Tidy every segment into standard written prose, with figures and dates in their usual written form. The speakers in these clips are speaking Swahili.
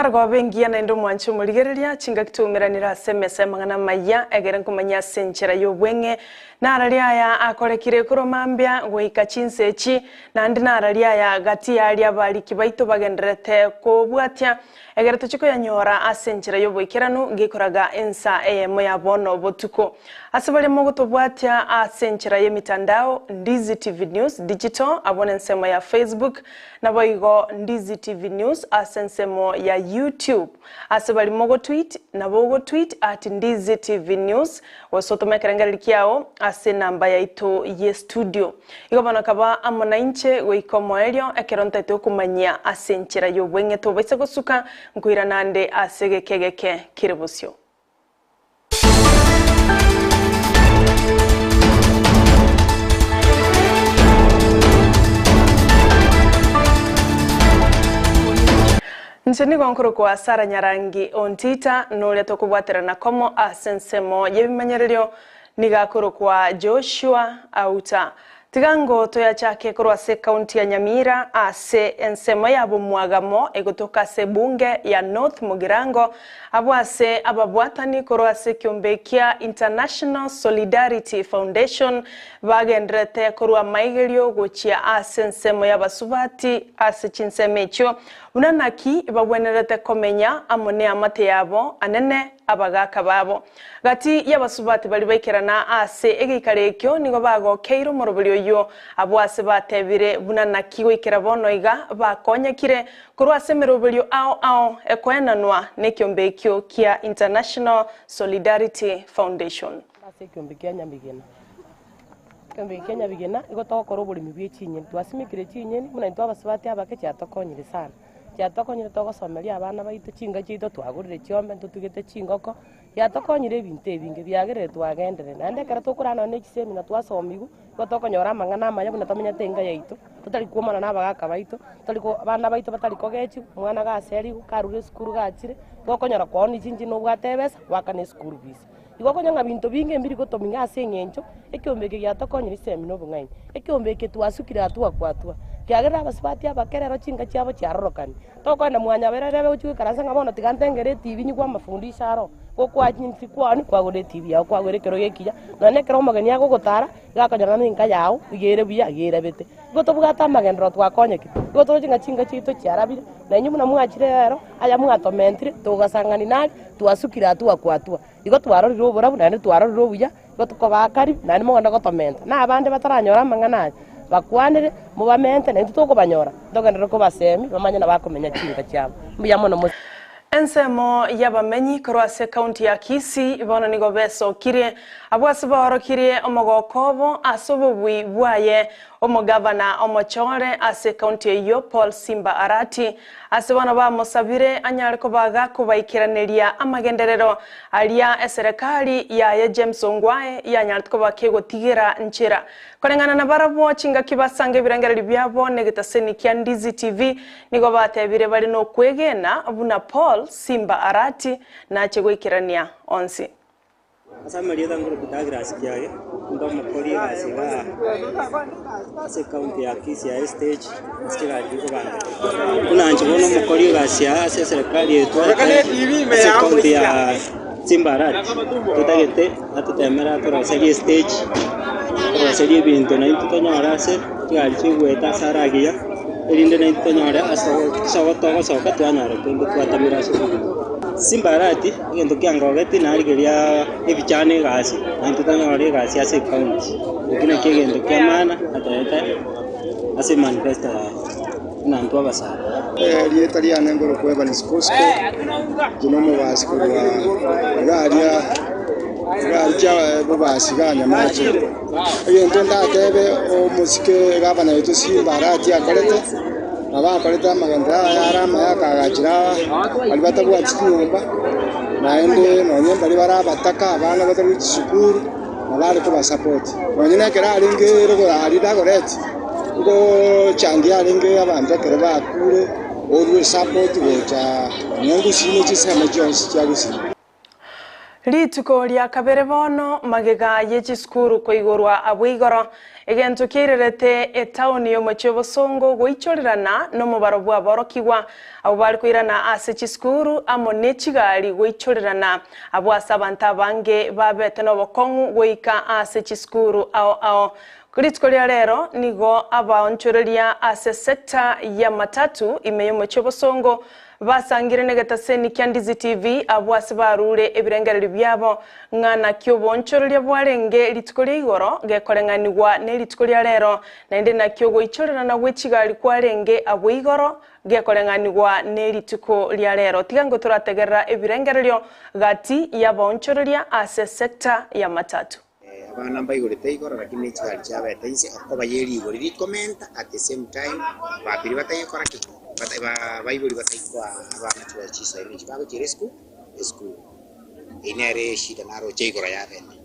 Ngargo bengi na ndo mwanchu murigereria chinga kitumiranira SMS mangana maya egere kumanya senchera yobwenge na araria ya akorekire kuromambia goika chinsechi na ndi na araria ya gati ya aria bari kibaito bagenderete ko bwatia egere tuchiko ya nyora asenchera yobwikiranu gikoraga ensa ya bono botuko asabali mogoto bwatia asenchera ye mitandao Ndizi TV News digital abone nsemo ya Facebook na boigo Ndizi TV News asensemo ya YouTube asabali mogo tweet na bogo tweet at Ndizi TV News wasoto mekerengera likiao ase namba ya ito ye studio igobana kaba amona inche goikomo elio ekeronta ito kumanya asenchera yobwenge to baisa gosuka nkuira nande asegekegeke kirebusyo. Nchini kwankuru kwa Sara Nyarangi ontita nulia tokubwatera na komo asensemo yebimanyererio nigakuru kwa Joshua Auta tigango toya chake kurwa se kaunti ya Nyamira ase ensemo yabo mwagamo egotoka se bunge ya North Mugirango abwase ababwatani kurwa se kyombekia International Solidarity Foundation bagendrete kurwa maigelio gochia ase ensemo yabasubati ase chinsemecho unanaki babwenerete komenya amone amate yabo anene abagaka babo gati yabasubati bali baikirana ase egikarekyo nigo bago keiro morobulyo yo abwase batebire bunanaki goikira bono iga bakonyekire kurwase merobulyo ao ekwenanwa nekyombekyo kia International Solidarity Foundation ase kyombekya nyambigena kyombekya nyambigena igotokoro buri mibye chinye twasimikire chinye muna ntwabasubati abake cyatokonyire sana cyatokonyire togosomeria abana baito chinga chito twagurire chiombe tutugete chingoko yatokonyire ebintu ebinge byagere twagendere nande kara tokurana ne kisemi na twasomigu gotokonyora mangana amaya buna tamenya tenga yaito tutari kuomana nabagaka baito tuliko abana baito batari kogechi mwana gaseri karure skuru gachire gokonyora kwoni chinji no bwatebesa wakane skuru visa igokonyanga bintu binge mbiri gotominga asengencho ekyombeke yatokonyire semi no bungaini ekyombeke twasukira atua kwatua kiagera basubati abakerero chinga cyabo cyarorokani tokwenda mwanya bererebe uchuke karasanga bono tigantengere TV nyigwa mafundisha aro kokwa nyinti kwani kwagore TV yawo kwagore kero yekija none kero magani yago gotara gakanyana ninka yawo igere buya gere bete gotobugata magendro twakonyeke gotoje chinga cyito cyarabire na nyuma mwachire rero aya mwatomentire togasangani nali twasukira atua kwatua igo twaroriro borabu nane twaroriro buya gotukobakari nane mogonda gotomenta na abande bataranyora mangana bakwanire mubamente na ntutoko banyora ndogenda ko basemi bamanya nabakomenya chinga cyabo muyamo no ensemo yabamenyi kurwase county ya Kisii ibona nigo beso kire abwase barokire omogokobo asobobwi bwaye omugavana omochore ase county yo Paul Simba Arati ase bana ba musabire anyariko baga kubaikiraneria amagenderero alia eserekali ya James Ongwae yanyariko bakego tigera nchira korengana na barabo chinga kibasange birangereri byabo negitaseni kya Ndizi TV nigo batebire bari no kwegena buna Paul Simba Arati na chegwikirania onsi asamali danguru butagrasi kyaye ndo mukori asiga se county ya Kisii ya stage stiga diko banga unanje bono mukori gasia ase serikali yetu se county ya Simba Arati tutagete atutemera toroseli stage toroseli bintu na intonyara se twali chigweta saragia elinde na intonyara aso sawoto soka twanyara twende twatamira so Simba Arati ngendo kyangogeti narigeria ebichane gasi antutanyore gasi ase county ukina kigendo kyamana atayeta ase manifesta na ntwa basa lieta liane ngoro kweba ni skosko jinomo basi kwa garia bobasi ganya macho yento ndatebe o musike gabana yetu Simba Arati akorete abakoreta maganda yarama yakagachira alibata bwa tsinyumba naende nonye bali barabataka abana batari sukuru nabali ko basupport nonye kera alinge rego ali dagoreti ngo changi alinge abanda kera bakure always support gocha nyangu sine chisema Jones chagusi Rituko lya kabere bono magega y'ekisukuru kuigurwa abwigoro egento kirerete etauni y'omuchio bosongo goichorerana n'omubaro bwa borokigwa abo bari kwirana ase ekisukuru amo n'ekigali goichorerana abwasa abantu abange babete n'obokongu goika ase ekisukuru ao Kurituko lya rero nigo abaonchoreria ase sekta ya matatu ime y'omuchio bosongo basangire negetaseni kya Ndizi TV abwasi barure ebirengereri byabo ngana kyo bonchorerya bwarenge rituko lya igoro gekorenganirwa ne rituko lya rero naende nakyo goichorerana gwekigali kwarenge abo igoro gekorenganirwa ne rituko lya rero tigango turategerera ebirengereryo gati ya bonchorerya ase sekta ya matatu abana mbayigorete igoro lakini ekigali kyabetaise akoba yeri igoro rikomenta at the same time babiri batayikora kiko bayibuli bataikwa abana twachisa ile kibago kiresku esku inere shida naro chegora yabene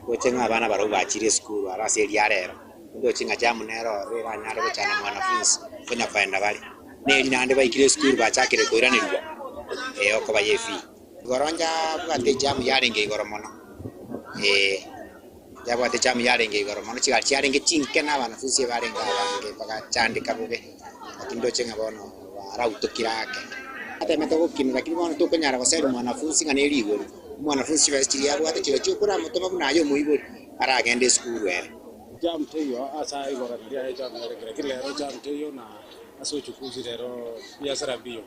kochenga abana baro bachire school arase lyarero ndo chinga jamunero rera nyare bachana mwanafunzi konya faenda bali ne nande bayikire school bachakire koiranirwa oko bayefi goronja bate jamu yarenge igoro mono jabate jamu yarenge igoro mono chiga yarenge chinke na banafunzi barenga abange baka chandika bube ndo chenga bono arautukirake ate metoko kimi lakini bono to konyara basero mwanafunzi ngane ligoro mwanafunzi vesti yabo ate chiro chukura mutoma bunayo muibori aragende school were jam teyo asa igora ndia he jam kile ro jam teyo na aso chukuzi rero biasara biyo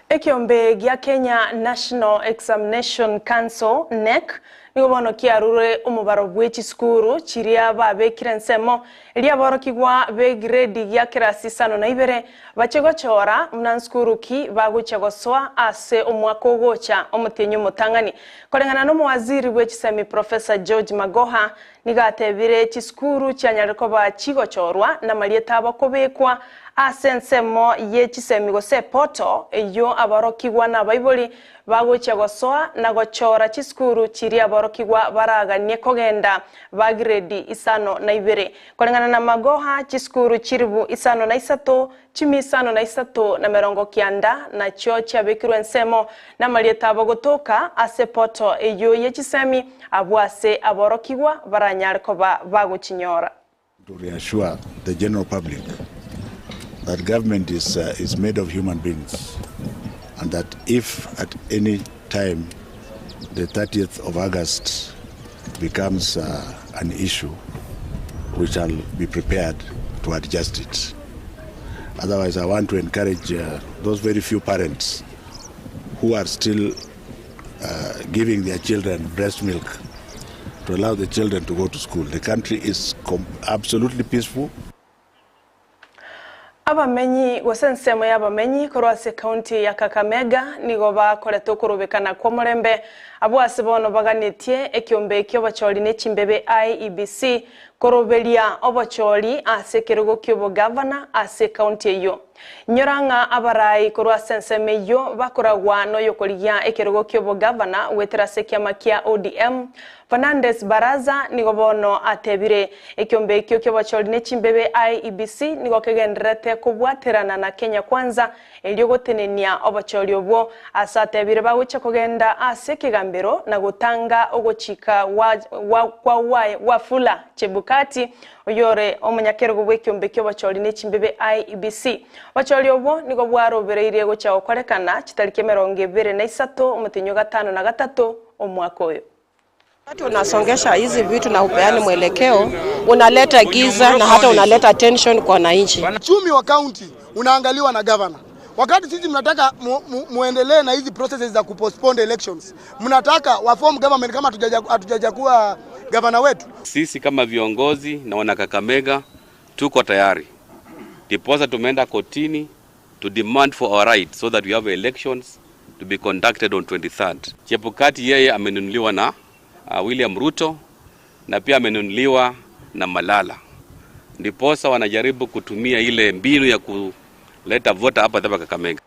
Ekiombe gya Kenya National Examination Council NEC nigo bono kiarure umubaro bw'ekisukuru kiria babekire nsemo elia borokigwa be grade gya kirasi sano na ibere bachegochora mnansukuru ki baguchegoswa ase omwaka ogocha omutenyo mutangani kolengana no muwaziri bw'ekisemi Professor George Magoha nigatebire ekisukuru kyanyariko bachigochorwa na malieta abakobekwa asensemo y'ekisemi gose poto eyo abarokigwa na bayiboli baguchegoswa na gochora kisukuru kiri abarokigwa baraganye kogenda ba grade isano na ibere kolengana na Magoha kisukuru kiribu isano na isato chimi isano na isato na merongo kianda na cho cyabekirwe nsemo na malieta abagotoka ase poto eyo y'ekisemi abwase abarokigwa baranyariko baguchinyora. To reassure the general public that government is made of human beings, and that if at any time the 30th of August becomes an issue, we shall be prepared to adjust it. Otherwise, I want to encourage those very few parents who are still giving their children breast milk to allow the children to go to school. The country is absolutely peaceful. Abamenyi wasensemo y'abamenyi korwase county ya Kakamega nigo bakoreto kurubekana kwa murembe abwase bono baganetie ekiombe kyo bacholi ne chimbebe IEBC korobelia obacholi ase kirugo kyo governor ase county eyo nyoranga abarai korwasenseme yo bakoragwa no yokoliya ekirugo kyo governor weterase kyamakia ODM Fernandez Baraza nigo bono atebire ekiombe kyo kyo bacholi ne chimbebe IEBC nigo kegenderete kubwaterana na Kenya kwanza eliogotenenia obacholi obwo asatebire bawicha kugenda ase kigambiro na gutanga ogochika wa fula chebukati oyore omunyakerego bw'ekiombe kyo bacholi ne chimbebe IEBC bacholi obwo nigo bwarobereire gocha okorekana kitarike 23 omutinyo 5 na 3 omwaka oyo. Unasongesha hizi vitu na upeane mwelekeo, unaleta giza na hata unaleta tension kwa wananchi. Uchumi wa county unaangaliwa na governor. Wakati sisi mnataka muendelee na hizi processes za kupostpone elections, mnataka wa form government kama hatujajakuwa governor wetu. Sisi kama viongozi na wana Kakamega tuko tayari. Diposa tumeenda kotini to demand for our right so that we have elections to be conducted on 23rd. Chebukati yeye amenunuliwa na William Ruto na pia amenunuliwa na Malala. Ndiposa wanajaribu kutumia ile mbinu ya kuleta vota hapa Kakamega.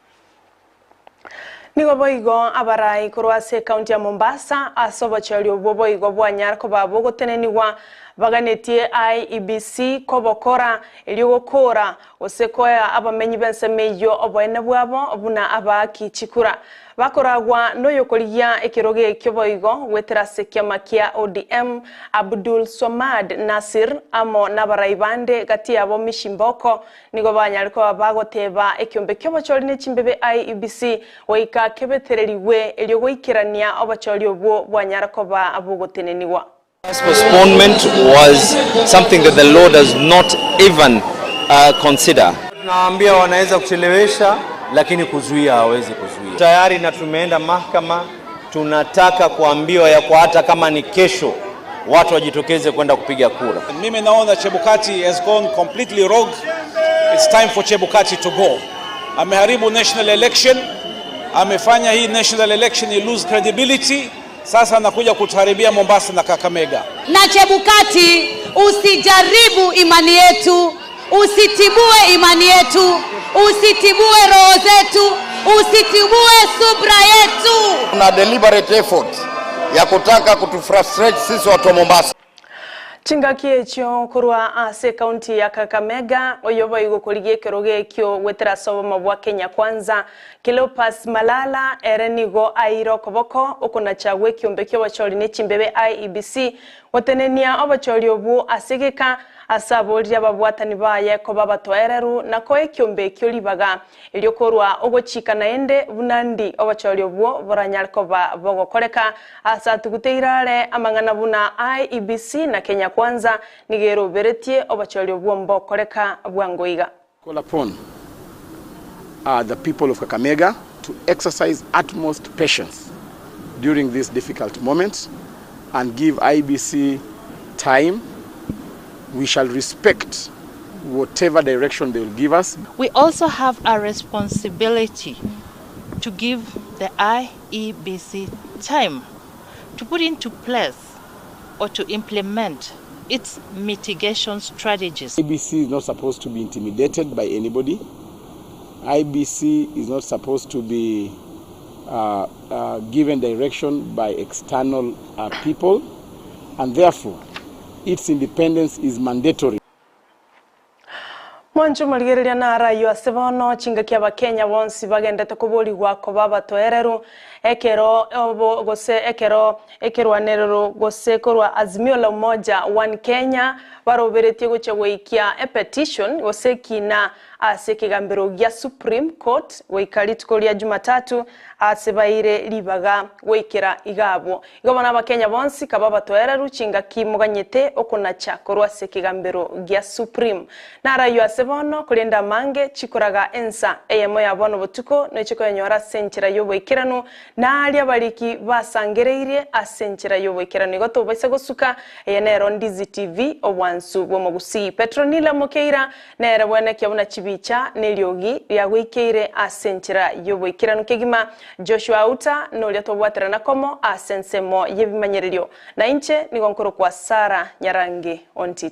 Nigo boigo abarai kurwase county ya Mombasa asobachali oboboigo bwanyarko babogo teneniwa baganetie IEBC kobokora eliogokora osekoya abamenyi bensemeyo obwene bwabo obuna abaki chikura bakoragwa noyokorigia ikiroge kyoboigo gwetera sekiama kia ODM Abdul Somad Nasir amo nabaraibande gati abo mishimboko nigo banyariko bagoteba ekyombe kyobochori ne chimbebe IEBC oika kebetereriwe elyo goikirania obachori obwo bwanyarako ba abugoteneniwa. Postponement was something that the law does not even consider. Tunaambia wanaweza kuchelewesha lakini kuzuia hawezi kuzuia. Tayari na tumeenda mahakama, tunataka kuambiwa ya kwa hata kama ni kesho watu wajitokeze kwenda kupiga kura. Mimi naona Chebukati has gone completely rogue. It's time for Chebukati to go. Ameharibu national election, amefanya hii national election lose credibility. Sasa anakuja kutuharibia Mombasa na Kakamega. Na Chebukati, usijaribu imani yetu, usitibue imani yetu, usitibue roho zetu, usitibue subra yetu. Kuna deliberate effort ya kutaka kutufrustrate sisi watu wa Mombasa. Chingaki ekyo kurwa ase county ya Kakamega oyoba igokorigie keroge ekyo wetera sobo bwa Kenya Kwanza Cleopas Malala erenigo airo koboko okona chagwe kyombe kyo bachori ne chimbebe IEBC watenenia obachori obu asegeka asabolya babwatani baye ko babatwereru nako ekyombe kyo libaga elyo korwa ogochika naende bunandi obachori obu boranyarko bogokoreka asatuguteirare amangana buna IEBC na Kenya Kwanza nigero beretie obachori obu mbokoreka bwangoiga. Call upon the people of Kakamega to exercise utmost patience during this difficult moment and give IEBC time. We shall respect whatever direction they will give us. We also have a responsibility to give the IEBC time to put into place or to implement its mitigation strategies. IEBC is not supposed to be intimidated by anybody. IEBC is not supposed to be given direction by external people, and therefore its independence is mandatory. Mwanju maligereria na rayo asebono chingaki abakenya bonsi bagendete kubuli gwako babatoereru ekero obo gose ekero gose korwa azimio la umoja one Kenya baroberetie gochegwikia a petition gose kina asekigambiro gya Supreme Court weikaritukoria Jumatatu asebaire libaga goikira igabo igabana abakenya bonsi kababatoereru chingaki muganyete okonacha korwa sekigambiro gya Supreme na rayo asebono kulenda mange chikoraga ensa eyemo yabono botuko no chiko yenyora senchira yoboikiranu na ali abaliki basangereire asenchira yoboikiranu igoto baise gosuka eyenero Ndizi TV obwansu bwomogusi Petronila Mokeira nere bwene kyabuna chibicha nelyogi lyagwikeire asenchira yoboikiranu kegima Joshua Uta no lyatobwatera nakomo asensemo yebimanyereryo na inche nigonkoro kwa Sara Nyarangi ontita.